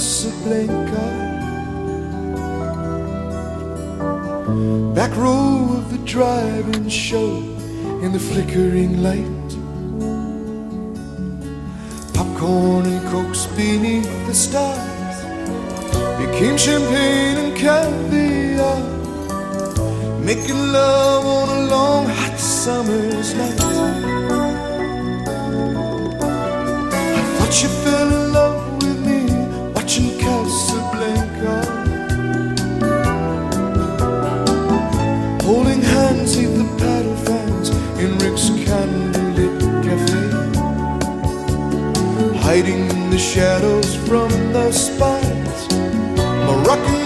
Casablanca. Back row of the drive-in show in the flickering light. Popcorn and cokes beneath the stars became champagne and caviar. Making love on a long hot summer's night. I thought you fell in love with me watching Casablanca. Holding hands neath the paddle fans in Rick's candlelit cafe. Hiding in the shadows from the spies, Moroccan